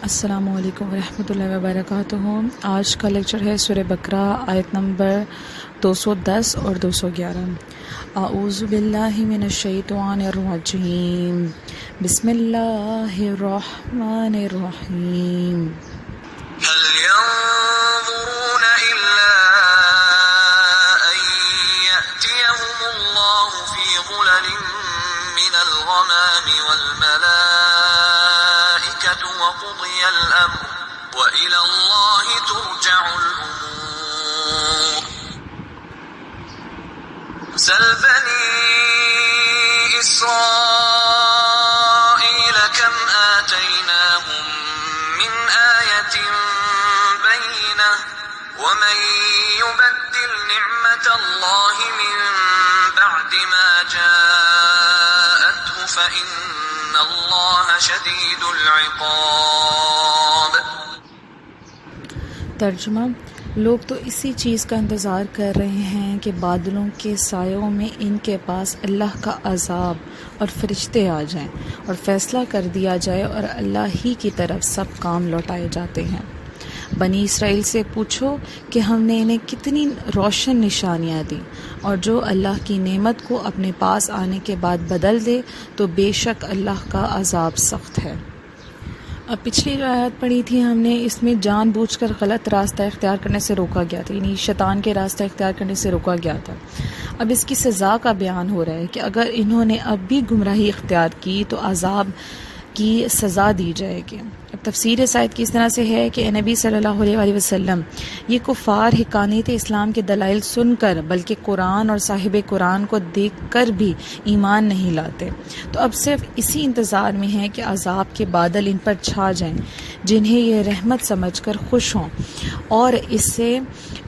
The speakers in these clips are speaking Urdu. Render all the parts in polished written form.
السلام علیکم ورحمۃ اللہ وبرکاتہ۔ آج کا لیکچر ہے سورہ بقرہ آیت نمبر 210 اور 211۔ اعوذ باللہ من الشیطان الرجیم، بسم اللہ الرحمن الرحیم۔ هل ينظرون إلا أن يأتيهم الله في ظلل من الغمام والملائكة وقضي الأمر وإلى الله ترجع الأمور سل بني إسرائيل كم آتيناهم من آية بينة ومن يبدل نعمة الله من بعد ما جاءته فإن الله شديد العقاب۔ ترجمہ: لوگ تو اسی چیز کا انتظار کر رہے ہیں کہ بادلوں کے سایوں میں ان کے پاس اللہ کا عذاب اور فرشتے آ جائیں اور فیصلہ کر دیا جائے اور اللہ ہی کی طرف سب کام لوٹائے جاتے ہیں۔ بنی اسرائیل سے پوچھو کہ ہم نے انہیں کتنی روشن نشانیاں دیں، اور جو اللہ کی نعمت کو اپنے پاس آنے کے بعد بدل دے تو بے شک اللہ کا عذاب سخت ہے۔ اب پچھلی جو آیات پڑھی تھی ہم نے، اس میں جان بوجھ کر غلط راستہ اختیار کرنے سے روکا گیا تھا، یعنی شیطان کے راستہ اختیار کرنے سے روکا گیا تھا۔ اب اس کی سزا کا بیان ہو رہا ہے کہ اگر انہوں نے اب بھی گمراہی اختیار کی تو عذاب کی سزا دی جائے گی۔ اب تفسیر اس آیت کی اس طرح سے ہے کہ اے نبی صلی اللہ علیہ وآلہ وسلم، یہ کفار حقانیت اسلام کے دلائل سن کر بلکہ قرآن اور صاحب قرآن کو دیکھ کر بھی ایمان نہیں لاتے، تو اب صرف اسی انتظار میں ہیں کہ عذاب کے بادل ان پر چھا جائیں، جنہیں یہ رحمت سمجھ کر خوش ہوں، اور اس سے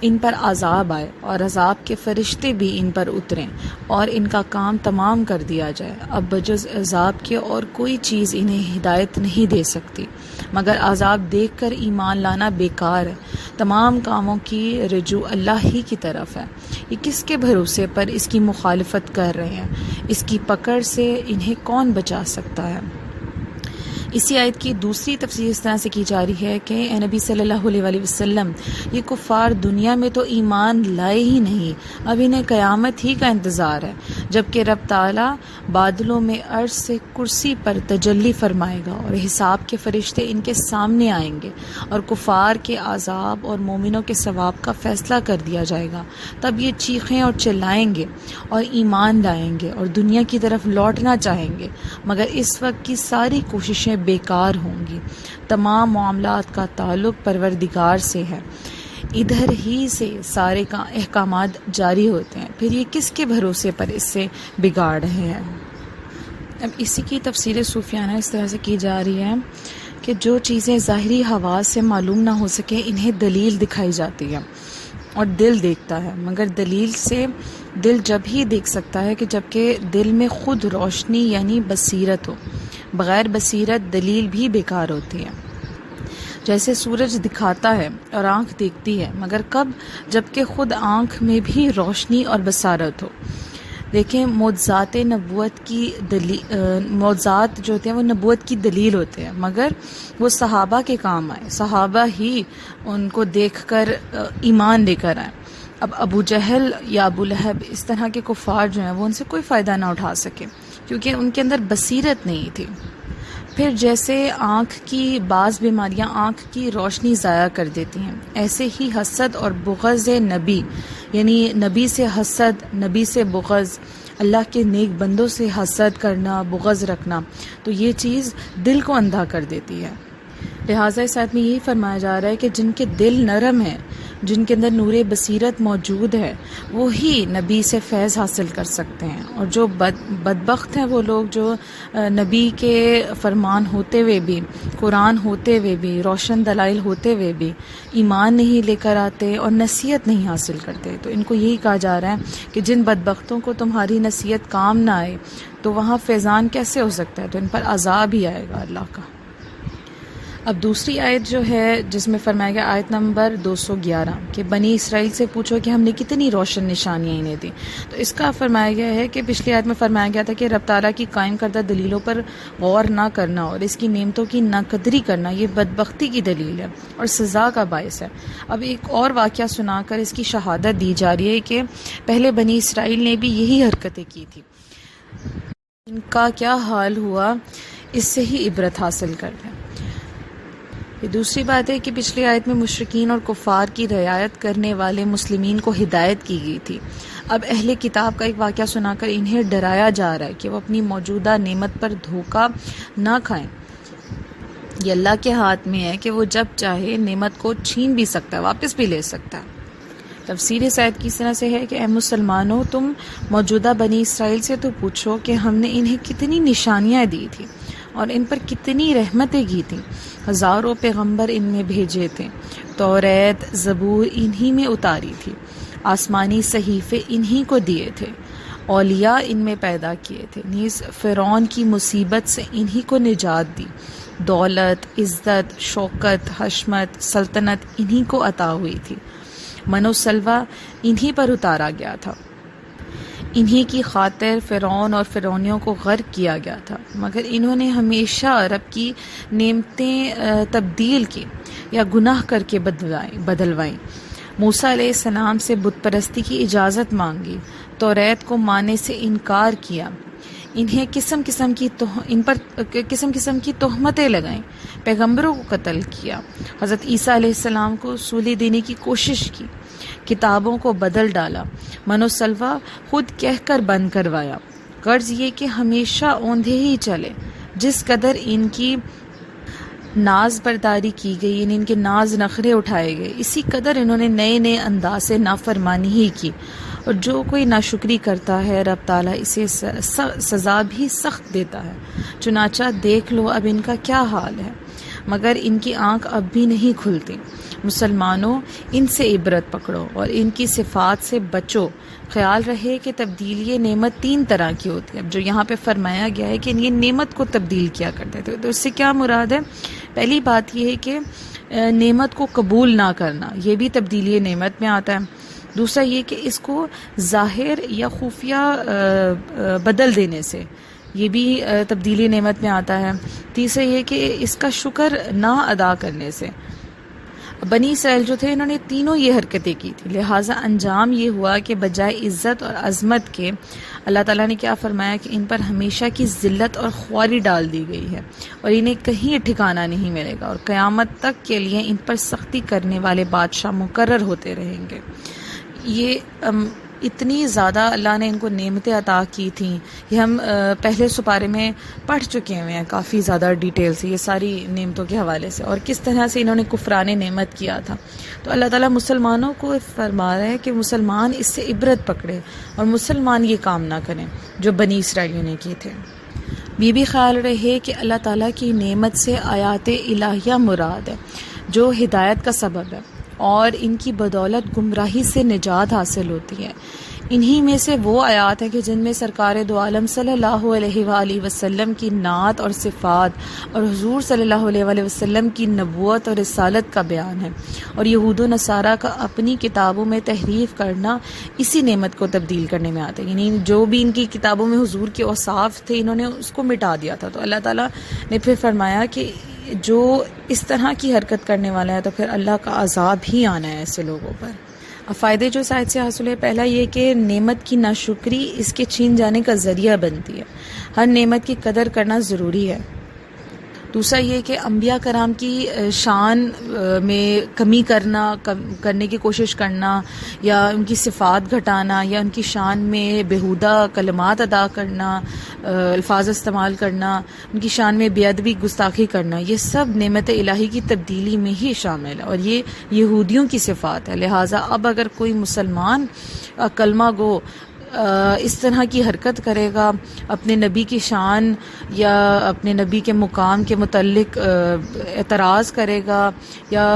ان پر عذاب آئے اور عذاب کے فرشتے بھی ان پر اتریں اور ان کا کام تمام کر دیا جائے۔ اب بجز عذاب کے اور کوئی چیز انہیں ہدایت نہیں دے سکتی، مگر عذاب دیکھ کر ایمان لانا بیکار ہے۔ تمام کاموں کی رجوع اللہ ہی کی طرف ہے۔ یہ کس کے بھروسے پر اس کی مخالفت کر رہے ہیں؟ اس کی پکڑ سے انہیں کون بچا سکتا ہے؟ اسی آیت کی دوسری تفسیر اس طرح سے کی جا رہی ہے کہ اے نبی صلی اللہ علیہ وآلہ وسلم، یہ کفار دنیا میں تو ایمان لائے ہی نہیں، اب انہیں قیامت ہی کا انتظار ہے، جبکہ رب تعالیٰ بادلوں میں عرش سے کرسی پر تجلی فرمائے گا اور حساب کے فرشتے ان کے سامنے آئیں گے اور کفار کے عذاب اور مومنوں کے ثواب کا فیصلہ کر دیا جائے گا۔ تب یہ چیخیں اور چلائیں گے اور ایمان لائیں گے اور دنیا کی طرف لوٹنا چاہیں گے، مگر اس وقت کی ساری کوششیں بیکار ہوں گی۔ تمام معاملات کا تعلق پروردگار سے ہے، ادھر ہی سے سارے احکامات جاری ہوتے ہیں، پھر یہ کس کے بھروسے پر اس سے بگاڑ رہے ہیں؟ اب اسی کی تفسیر صوفیانہ اس طرح سے کی جا رہی ہے کہ جو چیزیں ظاہری حواس سے معلوم نہ ہو سکے انہیں دلیل دکھائی جاتی ہے اور دل دیکھتا ہے، مگر دلیل سے دل جب ہی دیکھ سکتا ہے کہ جبکہ دل میں خود روشنی یعنی بصیرت ہو۔ بغیر بصیرت دلیل بھی بیکار ہوتی ہے۔ جیسے سورج دکھاتا ہے اور آنکھ دیکھتی ہے، مگر کب؟ جبکہ خود آنکھ میں بھی روشنی اور بصارت ہو۔ دیکھیں، معجزات نبوت کی معجزات جو ہوتے ہیں وہ نبوت کی دلیل ہوتے ہیں، مگر وہ صحابہ کے کام آئے، صحابہ ہی ان کو دیکھ کر ایمان لے کر آئے۔ اب ابو جہل یا ابو لہب اس طرح کے کفار جو ہیں وہ ان سے کوئی فائدہ نہ اٹھا سکے، کیونکہ ان کے اندر بصیرت نہیں تھی۔ پھر جیسے آنکھ کی بعض بیماریاں آنکھ کی روشنی ضائع کر دیتی ہیں، ایسے ہی حسد اور بغض نبی، یعنی نبی سے حسد، نبی سے بغض، اللہ کے نیک بندوں سے حسد کرنا، بغض رکھنا، تو یہ چیز دل کو اندھا کر دیتی ہے۔ لہٰذا اس آیت میں یہی فرمایا جا رہا ہے کہ جن کے دل نرم ہیں، جن کے اندر نور بصیرت موجود ہے، وہی نبی سے فیض حاصل کر سکتے ہیں، اور جو بدبخت ہیں وہ لوگ جو نبی کے فرمان ہوتے ہوئے بھی، قرآن ہوتے ہوئے بھی، روشن دلائل ہوتے ہوئے بھی ایمان نہیں لے کر آتے اور نصیحت نہیں حاصل کرتے، تو ان کو یہی کہا جا رہا ہے کہ جن بدبختوں کو تمہاری نصیحت کام نہ آئے تو وہاں فیضان کیسے ہو سکتا ہے؟ تو ان پر عذاب ہی آئے گا اللہ کا۔ اب دوسری آیت جو ہے جس میں فرمایا گیا آیت نمبر 211 کہ بنی اسرائیل سے پوچھو کہ ہم نے کتنی روشن نشانیاں انہیں دیں، تو اس کا فرمایا گیا ہے کہ پچھلی آیت میں فرمایا گیا تھا کہ رب تعالیٰ کی قائم کردہ دلیلوں پر غور نہ کرنا اور اس کی نعمتوں کی ناقدری کرنا یہ بدبختی کی دلیل ہے اور سزا کا باعث ہے۔ اب ایک اور واقعہ سنا کر اس کی شہادت دی جا رہی ہے کہ پہلے بنی اسرائیل نے بھی یہی حرکتیں کی تھی، ان کا کیا حال ہوا، اس سے ہی عبرت حاصل کر لیں۔ یہ دوسری بات ہے کہ پچھلی آیت میں مشرکین اور کفار کی رعایت کرنے والے مسلمین کو ہدایت کی گئی تھی، اب اہل کتاب کا ایک واقعہ سنا کر انہیں ڈرایا جا رہا ہے کہ وہ اپنی موجودہ نعمت پر دھوکہ نہ کھائیں۔ یہ اللہ کے ہاتھ میں ہے کہ وہ جب چاہے نعمت کو چھین بھی سکتا ہے، واپس بھی لے سکتا ہے۔ تفسیر اس آیت کی اس طرح سے ہے کہ اے مسلمانوں، تم موجودہ بنی اسرائیل سے تو پوچھو کہ ہم نے انہیں کتنی نشانیاں دی تھی اور ان پر کتنی رحمتیں کی تھیں، ہزاروں پیغمبر ان میں بھیجے تھے، توریت زبور انہی میں اتاری تھی، آسمانی صحیفے انہی کو دیے تھے، اولیاء ان میں پیدا کیے تھے، نیز فرعون کی مصیبت سے انہی کو نجات دی، دولت، عزت، شوکت، حشمت، سلطنت انہی کو عطا ہوئی تھی، من و سلوہ انہی پر اتارا گیا تھا، انہی کی خاطر فرعون اور فرعونیوں کو غرق کیا گیا تھا، مگر انہوں نے ہمیشہ رب کی نعمتیں تبدیل کی یا گناہ کر کے بدلوائیں، موسیٰ علیہ السلام سے بت پرستی کی اجازت مانگی، توریت کو ماننے سے انکار کیا، انہیں قسم قسم کی تہمتیں لگائیں، پیغمبروں کو قتل کیا، حضرت عیسیٰ علیہ السلام کو سولی دینے کی کوشش کی، کتابوں کو بدل ڈالا، من و سلوہ خود کہہ کر بند کروایا، غرض یہ کہ ہمیشہ اوندھے ہی چلے، جس قدر ان کی ناز برداری کی گئی، یعنی ان کے ناز نخرے اٹھائے گئے، اسی قدر انہوں نے نئے نئے انداز سے نافرمانی ہی کی، اور جو کوئی ناشکری کرتا ہے رب تعالیٰ اسے سزا بھی سخت دیتا ہے، چنانچہ دیکھ لو اب ان کا کیا حال ہے، مگر ان کی آنکھ اب بھی نہیں کھلتی۔ مسلمانوں، ان سے عبرت پکڑو اور ان کی صفات سے بچو، خیال رہے کہ تبدیلی نعمت 3 طرح کی ہوتی ہے۔ اب جو یہاں پہ فرمایا گیا ہے کہ یہ نعمت کو تبدیل کیا کرتے تھے، تو اس سے کیا مراد ہے؟ پہلی بات یہ ہے کہ نعمت کو قبول نہ کرنا، یہ بھی تبدیلی نعمت میں آتا ہے۔ دوسرا یہ کہ اس کو ظاہر یا خفیہ بدل دینے سے، یہ بھی تبدیلی نعمت میں آتا ہے۔ تیسرا یہ کہ اس کا شکر نہ ادا کرنے سے۔ بنی اسرائیل جو تھے انہوں نے تینوں یہ حرکتیں کی تھی، لہٰذا انجام یہ ہوا کہ بجائے عزت اور عظمت کے اللہ تعالیٰ نے کیا فرمایا کہ ان پر ہمیشہ کی ذلت اور خواری ڈال دی گئی ہے اور انہیں کہیں ٹھکانہ نہیں ملے گا، اور قیامت تک کے لیے ان پر سختی کرنے والے بادشاہ مقرر ہوتے رہیں گے۔ یہ اتنی زیادہ اللہ نے ان کو نعمتیں عطا کی تھیں، یہ ہم پہلے سپارے میں پڑھ چکے ہوئے ہیں کافی زیادہ ڈیٹیل سے، یہ ساری نعمتوں کے حوالے سے، اور کس طرح سے انہوں نے کفران نعمت کیا تھا۔ تو اللہ تعالیٰ مسلمانوں کو فرما رہا ہے کہ مسلمان اس سے عبرت پکڑے اور مسلمان یہ کام نہ کریں جو بنی اسرائیلیوں نے کیے تھے۔ یہ بھی خیال رہے کہ اللہ تعالیٰ کی نعمت سے آیات الہیہ مراد ہے جو ہدایت کا سبب ہے، اور ان کی بدولت گمراہی سے نجات حاصل ہوتی ہے۔ انہی میں سے وہ آیات ہیں کہ جن میں سرکار دو عالم صلی اللہ علیہ وآلہ وسلم کی نعت اور صفات اور حضور صلی اللہ علیہ وآلہ وسلم کی نبوت اور رسالت کا بیان ہے، اور یہود و نصارہ کا اپنی کتابوں میں تحریف کرنا اسی نعمت کو تبدیل کرنے میں آتا ہے، یعنی جو بھی ان کی کتابوں میں حضور کے اوصاف تھے انہوں نے اس کو مٹا دیا تھا۔ تو اللہ تعالیٰ نے پھر فرمایا کہ جو اس طرح کی حرکت کرنے والا ہے تو پھر اللہ کا عذاب ہی آنا ہے ایسے لوگوں پر۔ اب فائدے جو اس آیت سے حاصل ہے، پہلا یہ کہ نعمت کی ناشکری اس کے چھین جانے کا ذریعہ بنتی ہے، ہر نعمت کی قدر کرنا ضروری ہے۔ دوسرا یہ کہ انبیاء کرام کی شان میں کمی کرنے کی کوشش کرنا، یا ان کی صفات گھٹانا، یا ان کی شان میں بیہودہ کلمات ادا کرنا، الفاظ استعمال کرنا، ان کی شان میں بے ادبی گستاخی کرنا، یہ سب نعمت الہی کی تبدیلی میں ہی شامل ہے، اور یہ یہودیوں کی صفات ہے۔ لہٰذا اب اگر کوئی مسلمان کلمہ گو اس طرح کی حرکت کرے گا، اپنے نبی کی شان یا اپنے نبی کے مقام کے متعلق اعتراض کرے گا، یا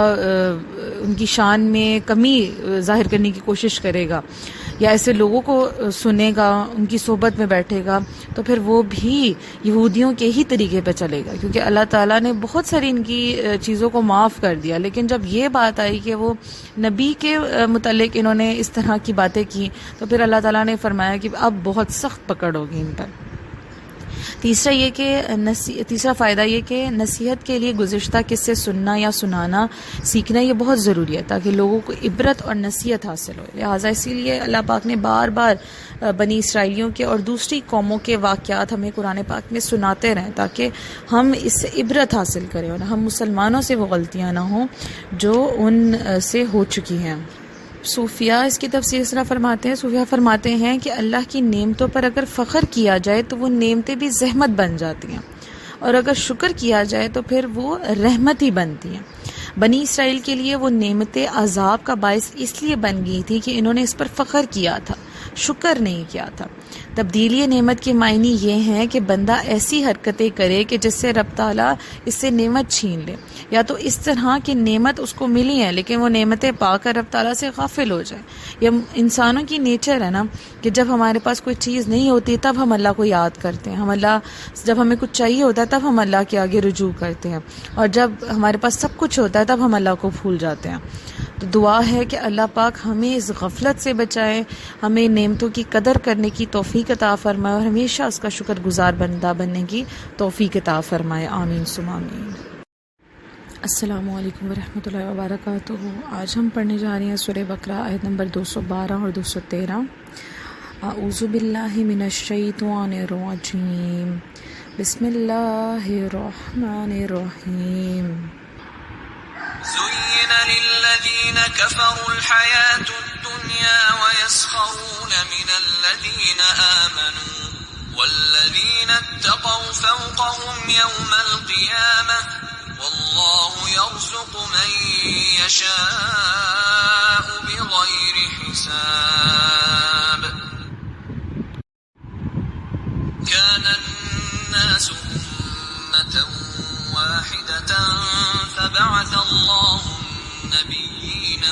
ان کی شان میں کمی ظاہر کرنے کی کوشش کرے گا، یا ایسے لوگوں کو سنے گا، ان کی صحبت میں بیٹھے گا، تو پھر وہ بھی یہودیوں کے ہی طریقے پہ چلے گا، کیونکہ اللہ تعالیٰ نے بہت ساری ان کی چیزوں کو معاف کر دیا. لیکن جب یہ بات آئی کہ وہ نبی کے متعلق انہوں نے اس طرح کی باتیں کی، تو پھر اللہ تعالیٰ نے فرمایا کہ اب بہت سخت پکڑ ہوگی ان پر. تیسرا فائدہ یہ کہ نصیحت کے لیے گزشتہ قصے سننا یا سنانا سیکھنا یہ بہت ضروری ہے، تاکہ لوگوں کو عبرت اور نصیحت حاصل ہو. لہٰذا اسی لیے اللہ پاک نے بار بار بنی اسرائیلیوں کے اور دوسری قوموں کے واقعات ہمیں قرآن پاک میں سناتے رہیں، تاکہ ہم اس سے عبرت حاصل کریں اور ہم مسلمانوں سے وہ غلطیاں نہ ہوں جو ان سے ہو چکی ہیں. صوفیہ اس کی تفسیر اس طرح فرماتے ہیں. صوفیہ فرماتے ہیں کہ اللہ کی نعمتوں پر اگر فخر کیا جائے تو وہ نعمتیں بھی زحمت بن جاتی ہیں، اور اگر شکر کیا جائے تو پھر وہ رحمت ہی بنتی ہیں. بنی اسرائیل کے لیے وہ نعمتیں عذاب کا باعث اس لیے بن گئی تھی کہ انہوں نے اس پر فخر کیا تھا، شکر نہیں کیا تھا. تبدیلی نعمت کے معنی یہ ہیں کہ بندہ ایسی حرکتیں کرے کہ جس سے رب تعالیٰ اس سے نعمت چھین لے، یا تو اس طرح کہ نعمت اس کو ملی ہے لیکن وہ نعمتیں پا کر رب تعالیٰ سے غافل ہو جائے. یہ انسانوں کی نیچر ہے نا کہ جب ہمارے پاس کوئی چیز نہیں ہوتی تب ہم اللہ کو یاد کرتے ہیں، جب ہمیں کچھ چاہیے ہوتا ہے تب ہم اللہ کے آگے رجوع کرتے ہیں، اور جب ہمارے پاس سب کچھ ہوتا ہے تب ہم اللہ کو بھول جاتے ہیں. تو دعا ہے کہ اللہ پاک ہمیں اس غفلت سے بچائے، ہمیں نعمتوں کی قدر کرنے کی توفیق عطا فرمائے اور ہمیشہ اس کا شکر گزار بندہ بننے کی توفیق عطا فرمائے. آمین ثم آمین. السلام علیکم ورحمۃ اللہ وبرکاتہ. آج ہم پڑھنے جا رہے ہیں سورہ بقرہ آیت نمبر 212 اور 213. اعوذ باللہ من الشیطان الرجیم، بسم اللہ الرحمن الرحیم. زين للذين كفروا الحياة الدنيا ويسخرون من الذين آمنوا والذين اتقوا فوقهم يوم القيامة والله يرزق من يشاء بغير حساب. كان الناس أمة واحدة فبعث الله النبيين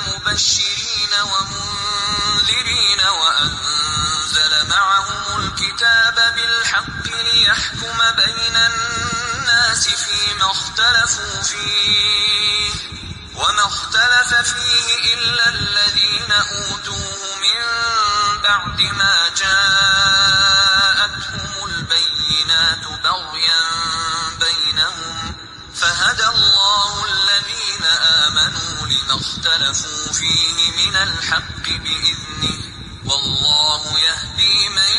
مبشرين ومنذرين وأنزل معهم الكتاب بالحق ليحكم بين الناس فيما اختلفوا فيه وما اختلف فيه إلا الذين أوتوه من بعد ما جاءتهم البينات بغيا بينهم فهدى الله الذين آمنوا لما اختلفوا فيه من الحق بإذنه والله يهدي من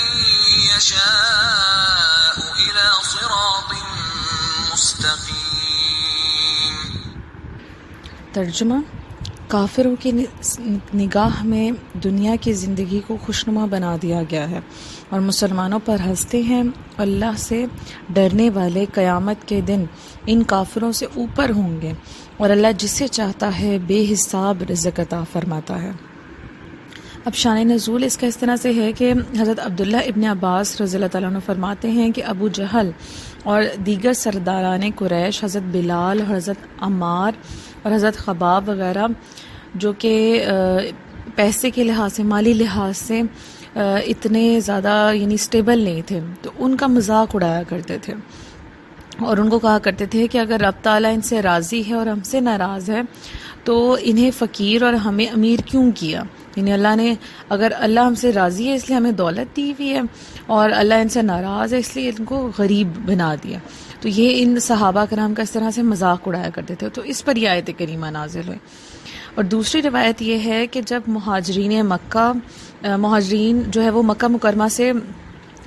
يشاء إلى صراط مستقيم. ترجمہ: کافروں کی نگاہ میں دنیا کی زندگی کو خوشنما بنا دیا گیا ہے اور مسلمانوں پر ہنستے ہیں. اللہ سے ڈرنے والے قیامت کے دن ان کافروں سے اوپر ہوں گے اور اللہ جسے چاہتا ہے بے حساب رزق عطا فرماتا ہے. اب شان نزول اس کا اس طرح سے ہے کہ حضرت عبداللہ ابن عباس رضی اللہ تعالیٰ عنہ فرماتے ہیں کہ ابو جہل اور دیگر سرداران قریش، حضرت بلال اور حضرت عمار اور حضرت خباب وغیرہ، جو کہ پیسے کے لحاظ سے، مالی لحاظ سے اتنے زیادہ یعنی سٹیبل نہیں تھے، تو ان کا مذاق اڑایا کرتے تھے اور ان کو کہا کرتے تھے کہ اگر رب تعالیٰ ان سے راضی ہے اور ہم سے ناراض ہے تو انہیں فقیر اور ہمیں امیر کیوں کیا. یعنی اگر اللہ ہم سے راضی ہے اس لیے ہمیں دولت دی ہوئی ہے، اور اللہ ان سے ناراض ہے اس لیے ان کو غریب بنا دیا. تو یہ ان صحابہ کرام کا اس طرح سے مذاق اڑایا کرتے تھے. تو اس پر یہ آیت کریمہ نازل ہوئی. اور دوسری روایت یہ ہے کہ جب مہاجرین جو ہے وہ مکہ مکرمہ سے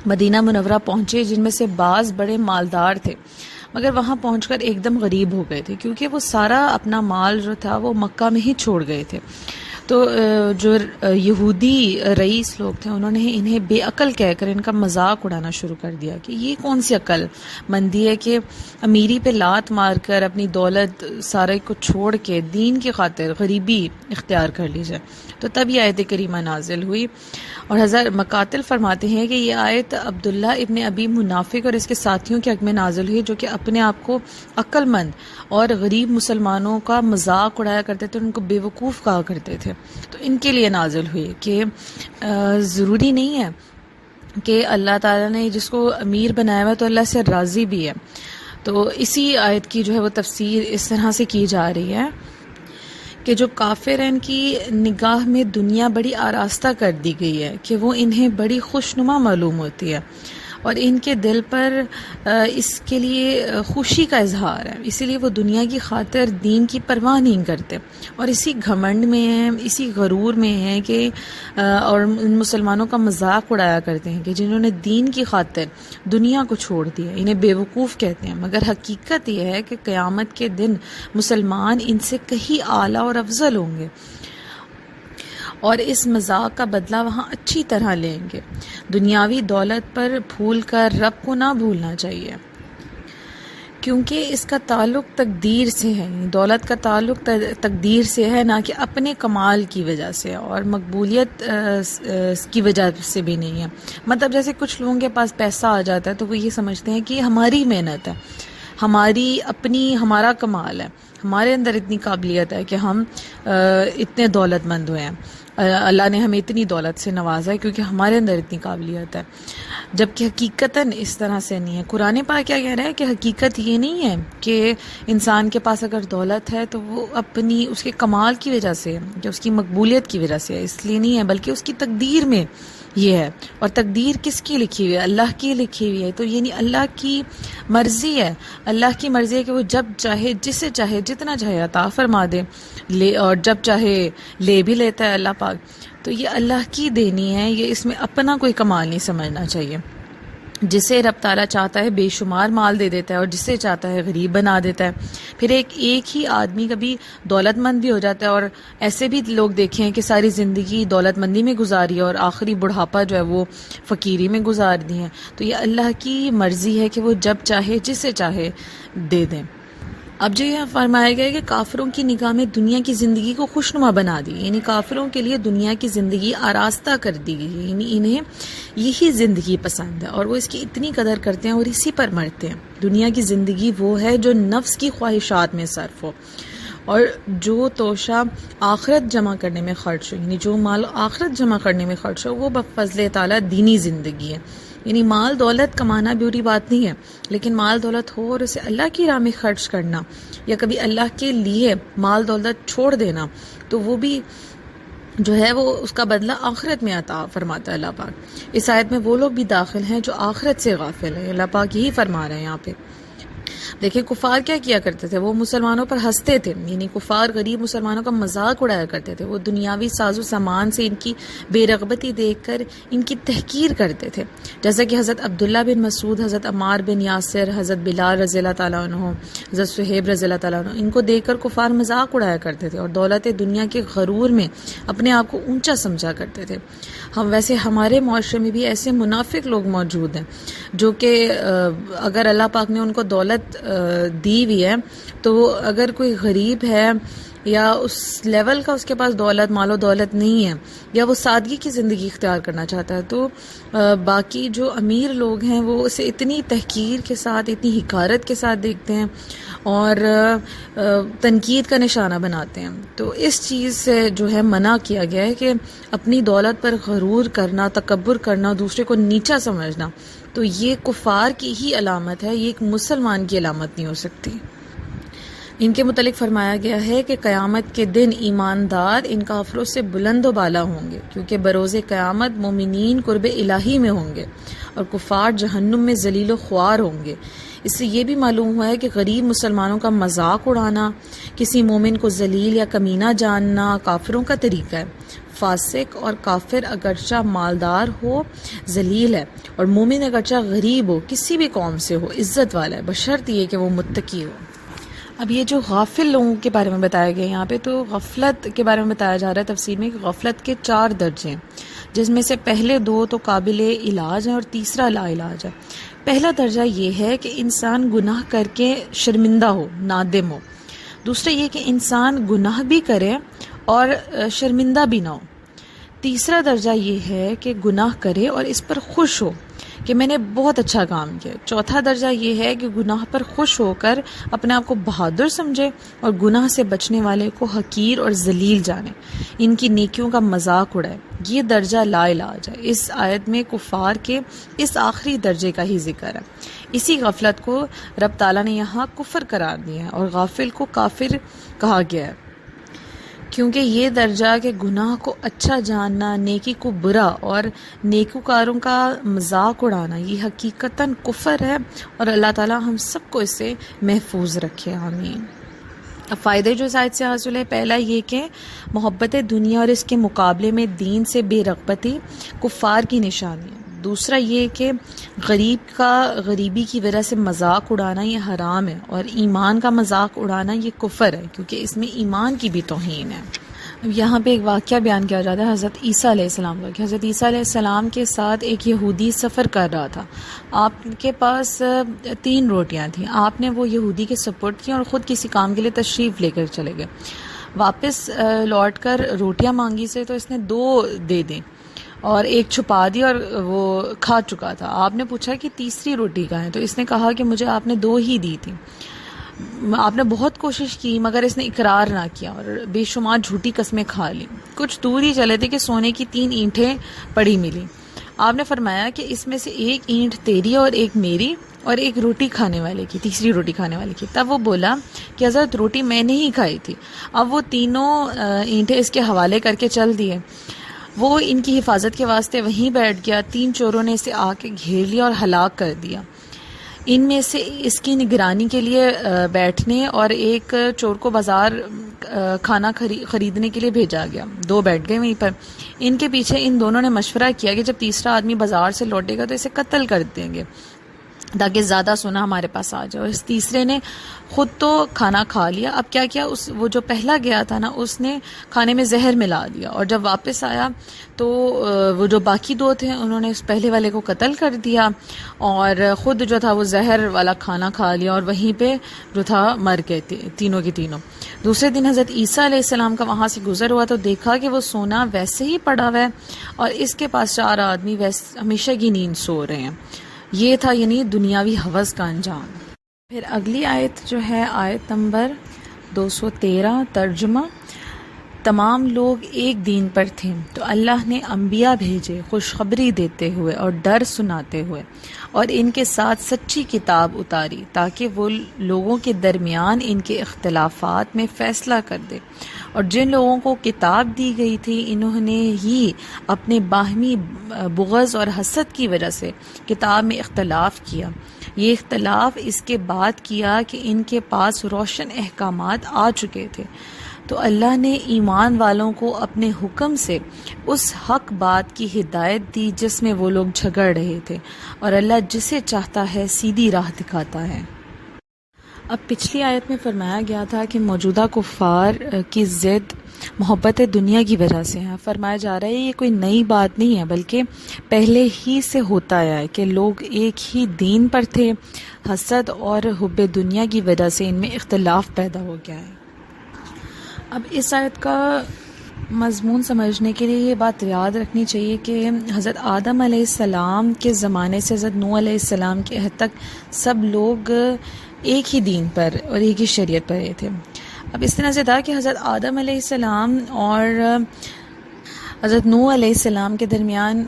مدینہ منورہ پہنچے، جن میں سے بعض بڑے مالدار تھے، مگر وہاں پہنچ کر ایک دم غریب ہو گئے تھے، کیونکہ وہ سارا اپنا مال جو تھا وہ مکہ میں ہی چھوڑ گئے تھے. تو تو جو یہودی رئیس لوگ تھے انہوں نے انہیں بے عقل کہہ کر ان کا مذاق اڑانا شروع کر دیا کہ یہ کون سی عقل مندی ہے کہ امیری پہ لات مار کر اپنی دولت سارے کو چھوڑ کے دین کی خاطر غریبی اختیار کر لی جائے. تو تب یہ آیت کریمہ نازل ہوئی. اور حضرت مقاتل فرماتے ہیں کہ یہ آیت عبداللہ ابن ابی منافق اور اس کے ساتھیوں کے حق میں نازل ہوئی جو کہ اپنے آپ کو عقل مند اور غریب مسلمانوں کا مذاق اڑایا کرتے تھے، ان کو بے وقوف کہا کرتے تھے. تو ان کے لیے نازل ہوئی کہ ضروری نہیں ہے کہ اللہ تعالیٰ نے جس کو امیر بنایا ہوا تو اللہ سے راضی بھی ہے. تو اسی آیت کی جو ہے وہ تفسیر اس طرح سے کی جا رہی ہے کہ جو کافر ہیں ان کی نگاہ میں دنیا بڑی آراستہ کر دی گئی ہے کہ وہ انہیں بڑی خوشنما معلوم ہوتی ہے اور ان کے دل پر اس کے لیے خوشی کا اظہار ہے، اسی لیے وہ دنیا کی خاطر دین کی پرواہ نہیں کرتے اور اسی گھمنڈ میں ہیں، اسی غرور میں ہیں کہ اور ان مسلمانوں کا مذاق اڑایا کرتے ہیں کہ جنہوں نے دین کی خاطر دنیا کو چھوڑ دیا، انہیں بے وقوف کہتے ہیں. مگر حقیقت یہ ہے کہ قیامت کے دن مسلمان ان سے کہیں اعلیٰ اور افضل ہوں گے اور اس مذاق کا بدلہ وہاں اچھی طرح لیں گے. دنیاوی دولت پر پھول کر رب کو نہ بھولنا چاہیے کیونکہ اس کا تعلق تقدیر سے ہے. دولت کا تعلق تقدیر سے ہے، نہ کہ اپنے کمال کی وجہ سے اور مقبولیت کی وجہ سے بھی نہیں ہے. مطلب جیسے کچھ لوگوں کے پاس پیسہ آ جاتا ہے تو وہ یہ سمجھتے ہیں کہ ہماری محنت ہے، ہمارا کمال ہے، ہمارے اندر اتنی قابلیت ہے کہ ہم اتنے دولت مند ہوئے ہیں، اللہ نے ہمیں اتنی دولت سے نوازا ہے کیونکہ ہمارے اندر اتنی قابلیت ہے. جبکہ حقیقتاً اس طرح سے نہیں ہے. قرآن پاک کیا کہہ رہا ہے کہ حقیقت یہ نہیں ہے کہ انسان کے پاس اگر دولت ہے تو وہ اپنی اس کے کمال کی وجہ سے یا اس کی مقبولیت کی وجہ سے، اس لیے نہیں ہے بلکہ اس کی تقدیر میں یہ ہے. اور تقدیر کس کی لکھی ہوئی ہے؟ اللہ کی لکھی ہوئی ہے. تو یعنی اللہ کی مرضی ہے، اللہ کی مرضی ہے کہ وہ جب چاہے جسے چاہے جتنا چاہے عطا فرما دے اور جب چاہے لے بھی لیتا ہے اللہ پاک. تو یہ اللہ کی دینی ہے، یہ اس میں اپنا کوئی کمال نہیں سمجھنا چاہیے. جسے رب تعالیٰ چاہتا ہے بے شمار مال دے دیتا ہے اور جسے چاہتا ہے غریب بنا دیتا ہے. پھر ایک ہی آدمی کبھی دولت مند بھی ہو جاتا ہے اور ایسے بھی لوگ دیکھیں کہ ساری زندگی دولت مندی میں گزاری اور آخری بڑھاپا جو ہے وہ فقیری میں گزار دی ہیں. تو یہ اللہ کی مرضی ہے کہ وہ جب چاہے جسے چاہے دے دیں. اب جو یہ فرمایا گیا ہے کہ کافروں کی نگاہ میں دنیا کی زندگی کو خوشنما بنا دی، یعنی کافروں کے لیے دنیا کی زندگی آراستہ کر دی گئی، یعنی انہیں یہی زندگی پسند ہے اور وہ اس کی اتنی قدر کرتے ہیں اور اسی پر مرتے ہیں. دنیا کی زندگی وہ ہے جو نفس کی خواہشات میں صرف ہو اور جو توشہ آخرت جمع کرنے میں خرچ ہو، یعنی جو مال آخرت جمع کرنے میں خرچ ہو وہ بفضل تعالیٰ دینی زندگی ہے. یعنی مال دولت کمانا بری بات نہیں ہے، لیکن مال دولت ہو اور اسے اللہ کی راہ میں خرچ کرنا یا کبھی اللہ کے لیے مال دولت چھوڑ دینا تو وہ بھی جو ہے وہ اس کا بدلہ آخرت میں عطا فرماتا ہے اللہ پاک. اس آیت میں وہ لوگ بھی داخل ہیں جو آخرت سے غافل ہیں. اللہ پاک یہی فرما رہے ہیں یہاں پہ. دیکھیں کفار کیا کرتے تھے، وہ مسلمانوں پر ہنستے تھے، یعنی کفار غریب مسلمانوں کا مذاق اڑایا کرتے تھے. وہ دنیاوی ساز و سامان سے ان کی بے رغبتی دیکھ کر ان کی تحقیر کرتے تھے. جیسا کہ حضرت عبداللہ بن مسعود، حضرت عمار بن یاسر، حضرت بلال رضی اللہ تعالیٰ عنہ، حضرت صہیب رضی اللہ تعالیٰ عنہ، ان کو دیکھ کر کفار مذاق اڑایا کرتے تھے اور دولت دنیا کے غرور میں اپنے آپ کو اونچا سمجھا کرتے تھے. ویسے ہمارے معاشرے میں بھی ایسے منافق لوگ موجود ہیں جو کہ اگر اللہ پاک نے ان کو دولت دی ہوئی ہے تو اگر کوئی غریب ہے یا اس لیول کا اس کے پاس دولت مال و دولت نہیں ہے یا وہ سادگی کی زندگی اختیار کرنا چاہتا ہے تو باقی جو امیر لوگ ہیں وہ اسے اتنی تحقیر کے ساتھ اتنی حقارت کے ساتھ دیکھتے ہیں اور تنقید کا نشانہ بناتے ہیں. تو اس چیز سے جو ہے منع کیا گیا ہے کہ اپنی دولت پر غرور کرنا، تکبر کرنا، دوسرے کو نیچا سمجھنا تو یہ کفار کی ہی علامت ہے، یہ ایک مسلمان کی علامت نہیں ہو سکتی. ان کے متعلق فرمایا گیا ہے کہ قیامت کے دن ایماندار ان کافروں سے بلند و بالا ہوں گے کیونکہ بروز قیامت مومنین قرب الہی میں ہوں گے اور کفار جہنم میں ذلیل و خوار ہوں گے. اس سے یہ بھی معلوم ہوا ہے کہ غریب مسلمانوں کا مذاق اڑانا، کسی مومن کو ذلیل یا کمینہ جاننا کافروں کا طریقہ ہے. فاسق اور کافر اگرچہ مالدار ہو ذلیل ہے اور مومن اگرچہ غریب ہو کسی بھی قوم سے ہو عزت والا ہے بشرط یہ کہ وہ متقی ہو. اب یہ جو غافل لوگوں کے بارے میں بتایا گیا یہاں پہ، تو غفلت کے بارے میں بتایا جا رہا ہے تفسیر میں کہ غفلت کے 4 درجے ہیں، جس میں سے پہلے 2 تو قابل علاج ہیں اور تیسرا لا علاج ہے۔ پہلا درجہ یہ ہے کہ انسان گناہ کر کے شرمندہ ہو، نادم ہو۔ دوسرا یہ کہ انسان گناہ بھی کرے اور شرمندہ بھی نہ ہو۔ تیسرا درجہ یہ ہے کہ گناہ کرے اور اس پر خوش ہو کہ میں نے بہت اچھا کام کیا۔ چوتھا درجہ یہ ہے کہ گناہ پر خوش ہو کر اپنے آپ کو بہادر سمجھے اور گناہ سے بچنے والے کو حقیر اور ذلیل جانے، ان کی نیکیوں کا مذاق اڑائے۔ یہ درجہ لا علاج ہے۔ اس آیت میں کفار کے اس آخری درجے کا ہی ذکر ہے۔ اسی غفلت کو رب تعالیٰ نے یہاں کفر قرار دیا ہے اور غافل کو کافر کہا گیا ہے، کیونکہ یہ درجہ کہ گناہ کو اچھا جاننا، نیکی کو برا اور نیکوکاروں کا مذاق اڑانا، یہ حقیقتاً کفر ہے، اور اللہ تعالیٰ ہم سب کو اس سے محفوظ رکھے، آمین۔ اب فائدے جو اس آیت سے حاصل ہے، پہلا یہ کہ محبت دنیا اور اس کے مقابلے میں دین سے بے رغبتی کفار کی نشانی ہے۔ دوسرا یہ کہ غریب کا غریبی کی وجہ سے مذاق اڑانا یہ حرام ہے، اور ایمان کا مذاق اڑانا یہ کفر ہے، کیونکہ اس میں ایمان کی بھی توہین ہے۔ یہاں پہ ایک واقعہ بیان کیا جاتا ہے حضرت عیسیٰ علیہ السلام کا، کہ حضرت عیسیٰ علیہ السلام کے ساتھ ایک یہودی سفر کر رہا تھا۔ آپ کے پاس 3 روٹیاں تھیں، آپ نے وہ یہودی کے سپورٹ کی اور خود کسی کام کے لیے تشریف لے کر چلے گئے۔ واپس لوٹ کر روٹیاں مانگی سے تو اس نے 2 دے دیں اور ایک چھپا دی اور وہ کھا چکا تھا۔ آپ نے پوچھا کہ تیسری روٹی کہاں ہے، تو اس نے کہا کہ مجھے آپ نے 2 ہی دی تھی۔ آپ نے بہت کوشش کی مگر اس نے اقرار نہ کیا اور بے شمار جھوٹی قسمیں کھا لی۔ کچھ دور ہی چلے تھے کہ سونے کی 3 اینٹیں پڑی ملی۔ آپ نے فرمایا کہ اس میں سے ایک اینٹ تیری اور ایک میری اور ایک روٹی کھانے والے کی، تیسری روٹی کھانے والے کی۔ تب وہ بولا کہ حضرت روٹی میں نے ہی کھائی تھی۔ اب وہ تینوں اینٹیں اس کے حوالے کر کے چل دیے۔ وہ ان کی حفاظت کے واسطے وہیں بیٹھ گیا۔ 3 چوروں نے اسے آ کے گھیر لیا اور ہلاک کر دیا۔ ان میں سے اس کی نگرانی کے لیے بیٹھنے اور ایک چور کو بازار کھانا خریدنے کے لیے بھیجا گیا۔ 2 بیٹھ گئے وہیں پر۔ ان کے پیچھے ان دونوں نے مشورہ کیا کہ جب تیسرا آدمی بازار سے لوٹے گا تو اسے قتل کر دیں گے تاکہ زیادہ سونا ہمارے پاس آ جائے۔ اور اس تیسرے نے خود تو کھانا کھا لیا۔ اب کیا کیا، وہ جو پہلا گیا تھا نا، اس نے کھانے میں زہر ملا دیا، اور جب واپس آیا تو وہ جو باقی 2 تھے انہوں نے اس پہلے والے کو قتل کر دیا اور خود جو تھا وہ زہر والا کھانا کھا لیا اور وہیں پہ جو تھا مر گئے تھے تینوں کے تینوں۔ دوسرے دن حضرت عیسیٰ علیہ السلام کا وہاں سے گزر ہوا تو دیکھا کہ وہ سونا ویسے ہی پڑا ہوا ہے اور اس کے پاس 4 آدمی ہمیشہ کی نیند سو رہے ہیں۔ یہ تھا یعنی دنیاوی ہوس کا انجام۔ پھر اگلی آیت جو ہے آیت نمبر 213، ترجمہ۔ تمام لوگ ایک دین پر تھے تو اللہ نے انبیاء بھیجے خوشخبری دیتے ہوئے اور ڈر سناتے ہوئے، اور ان کے ساتھ سچی کتاب اتاری تاکہ وہ لوگوں کے درمیان ان کے اختلافات میں فیصلہ کر دے۔ اور جن لوگوں کو کتاب دی گئی تھی انہوں نے ہی اپنے باہمی بغض اور حسد کی وجہ سے کتاب میں اختلاف کیا۔ یہ اختلاف اس کے بعد کیا کہ ان کے پاس روشن احکامات آ چکے تھے، تو اللہ نے ایمان والوں کو اپنے حکم سے اس حق بات کی ہدایت دی جس میں وہ لوگ جھگڑ رہے تھے، اور اللہ جسے چاہتا ہے سیدھی راہ دکھاتا ہے۔ اب پچھلی آیت میں فرمایا گیا تھا کہ موجودہ کفار کی ضد محبت دنیا کی وجہ سے ہے۔ فرمایا جا رہا ہے یہ کوئی نئی بات نہیں ہے، بلکہ پہلے ہی سے ہوتا آیا ہے کہ لوگ ایک ہی دین پر تھے، حسد اور حب دنیا کی وجہ سے ان میں اختلاف پیدا ہو گیا ہے۔ اب اس آیت کا مضمون سمجھنے کے لیے یہ بات یاد رکھنی چاہیے کہ حضرت آدم علیہ السلام کے زمانے سے حضرت نوح علیہ السلام کے عہد تک سب لوگ ایک ہی دین پر اور ایک ہی شریعت پر رہے تھے۔ اب اس طرح سے تھا کہ حضرت آدم علیہ السلام اور حضرت نوح علیہ السلام کے درمیان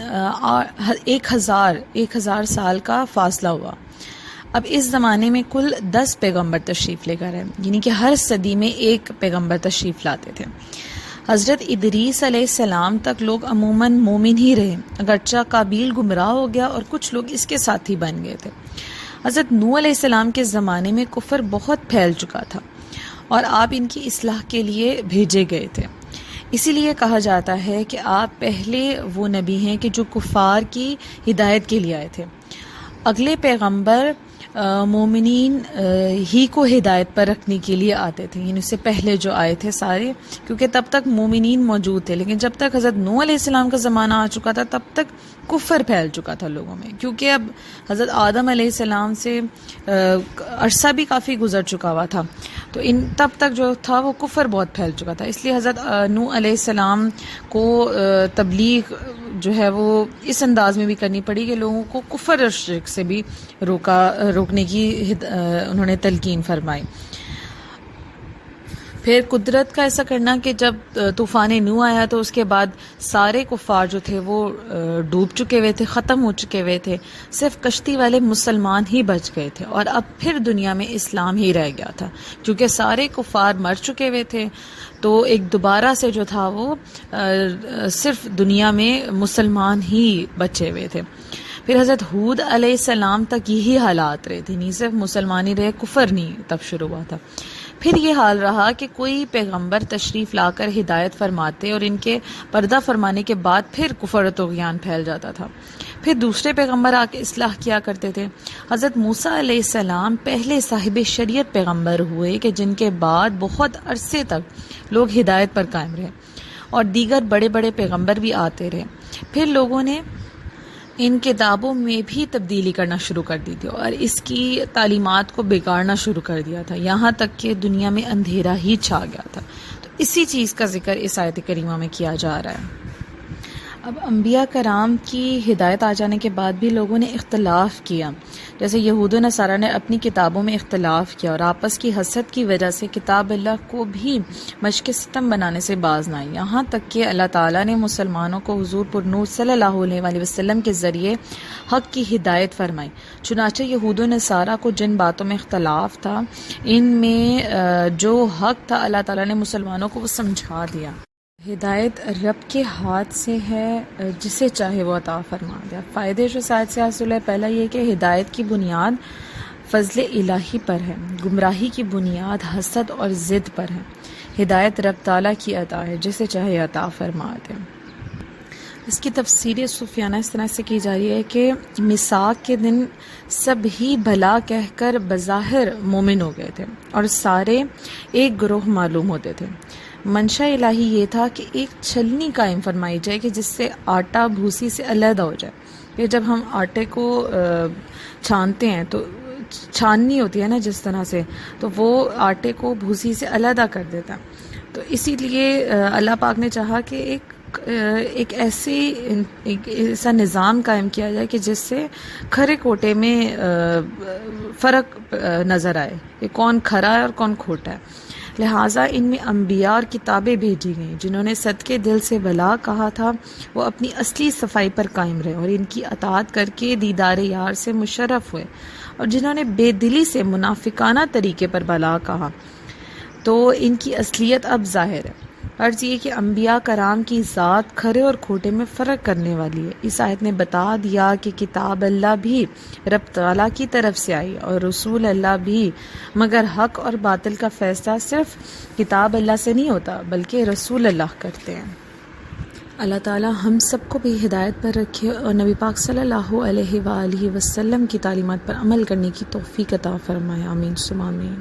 1000 سال کا فاصلہ ہوا۔ اب اس زمانے میں کل 10 پیغمبر تشریف لے کر ہیں، یعنی کہ ہر صدی میں ایک پیغمبر تشریف لاتے تھے۔ حضرت ادریس علیہ السلام تک لوگ عموماً مومن ہی رہے، اگرچہ قابیل گمراہ ہو گیا اور کچھ لوگ اس کے ساتھی بن گئے تھے۔ حضرت نوح علیہ السلام کے زمانے میں کفر بہت پھیل چکا تھا اور آپ ان کی اصلاح کے لیے بھیجے گئے تھے۔ اسی لیے کہا جاتا ہے کہ آپ پہلے وہ نبی ہیں کہ جو کفار کی ہدایت کے لیے آئے تھے۔ اگلے پیغمبر مومنین ہی کو ہدایت پر رکھنے کے لیے آتے تھے، یعنی اس سے پہلے جو آئے تھے سارے، کیونکہ تب تک مومنین موجود تھے، لیکن جب تک حضرت نوح علیہ السلام کا زمانہ آ چکا تھا تب تک کفر پھیل چکا تھا لوگوں میں، کیونکہ اب حضرت آدم علیہ السلام سے عرصہ بھی کافی گزر چکا ہوا تھا، تو تب تک جو تھا وہ کفر بہت پھیل چکا تھا، اس لیے حضرت نوح علیہ السلام کو تبلیغ جو ہے وہ اس انداز میں بھی کرنی پڑی کہ لوگوں کو کفر اور شرک سے بھی روکنے کی انہوں نے تلقین فرمائی۔ پھر قدرت کا ایسا کرنا کہ جب طوفان نوح آیا تو اس کے بعد سارے کفار جو تھے وہ ڈوب چکے ہوئے تھے، ختم ہو چکے ہوئے تھے، صرف کشتی والے مسلمان ہی بچ گئے تھے، اور اب پھر دنیا میں اسلام ہی رہ گیا تھا، کیونکہ سارے کفار مر چکے ہوئے تھے، تو ایک دوبارہ سے جو تھا وہ صرف دنیا میں مسلمان ہی بچے ہوئے تھے۔ پھر حضرت ہود علیہ السلام تک یہی حالات رہے تھے، نہیں صرف مسلمان ہی رہے، کفر نہیں تب شروع ہوا تھا۔ پھر یہ حال رہا کہ کوئی پیغمبر تشریف لا کر ہدایت فرماتے اور ان کے پردہ فرمانے کے بعد پھر کفر و طغیان پھیل جاتا تھا، پھر دوسرے پیغمبر آ کے اصلاح کیا کرتے تھے۔ حضرت موسیٰ علیہ السلام پہلے صاحب شریعت پیغمبر ہوئے کہ جن کے بعد بہت عرصے تک لوگ ہدایت پر قائم رہے، اور دیگر بڑے بڑے پیغمبر بھی آتے رہے۔ پھر لوگوں نے ان کتابوں میں بھی تبدیلی کرنا شروع کر دی تھی اور اس کی تعلیمات کو بگاڑنا شروع کر دیا تھا، یہاں تک کہ دنیا میں اندھیرا ہی چھا گیا تھا۔ تو اسی چیز کا ذکر اس آیت کریمہ میں کیا جا رہا ہے۔ اب انبیاء کرام کی ہدایت آ جانے کے بعد بھی لوگوں نے اختلاف کیا، جیسے یہود و نصارہ نے اپنی کتابوں میں اختلاف کیا اور آپس کی حسد کی وجہ سے کتاب اللہ کو بھی مشق ستم بنانے سے باز نہ آئی، یہاں تک کہ اللہ تعالیٰ نے مسلمانوں کو حضور پر نور صلی اللہ علیہ وآلہ وسلم کے ذریعے حق کی ہدایت فرمائی۔ چنانچہ یہود و نصارہ کو جن باتوں میں اختلاف تھا، ان میں جو حق تھا اللہ تعالیٰ نے مسلمانوں کو وہ سمجھا دیا۔ ہدایت رب کے ہاتھ سے ہے، جسے چاہے وہ عطا فرما دیا۔ فائدے جو ساتھ سے حاصل ہے، پہلا یہ کہ ہدایت کی بنیاد فضل الہی پر ہے، گمراہی کی بنیاد حسد اور ضد پر ہے۔ ہدایت رب تعالیٰ کی عطا ہے، جسے چاہے عطا فرما دے۔ اس کی تفسیر صوفیانہ اس طرح سے کی جا رہی ہے کہ میثاق کے دن سب ہی بھلا کہہ کر بظاہر مومن ہو گئے تھے اور سارے ایک گروہ معلوم ہوتے تھے۔ منشا الہی یہ تھا کہ ایک چھلنی قائم فرمائی جائے کہ جس سے آٹا بھوسی سے علیحدہ ہو جائے، کہ جب ہم آٹے کو چھانتے ہیں تو چھاننی ہوتی ہے نا جس طرح سے، تو وہ آٹے کو بھوسی سے علیحدہ کر دیتا ہے۔ تو اسی لیے اللہ پاک نے چاہا کہ ایک ایسا نظام قائم کیا جائے کہ جس سے کھرے کوٹے میں فرق نظر آئے کہ کون کھرا ہے اور کون کھوٹا ہے۔ لہٰذا ان میں انبیاء اور کتابیں بھیجی گئیں، جنہوں نے صدقے دل سے بھلا کہا تھا، وہ اپنی اصلی صفائی پر قائم رہے اور ان کی اطاعت کر کے دیدار یار سے مشرف ہوئے، اور جنہوں نے بے دلی سے منافقانہ طریقے پر بھلا کہا تو ان کی اصلیت اب ظاہر ہے۔ عرض یہ کہ انبیاء کرام کی ذات کھرے اور کھوٹے میں فرق کرنے والی ہے۔ اس آیت نے بتا دیا کہ کتاب اللہ بھی رب تعالیٰ کی طرف سے آئی اور رسول اللہ بھی، مگر حق اور باطل کا فیصلہ صرف کتاب اللہ سے نہیں ہوتا بلکہ رسول اللہ کرتے ہیں۔ اللہ تعالیٰ ہم سب کو بھی ہدایت پر رکھے اور نبی پاک صلی اللہ علیہ وآلہ وسلم کی تعلیمات پر عمل کرنے کی توفیق عطا فرمائے، آمین ثم آمین۔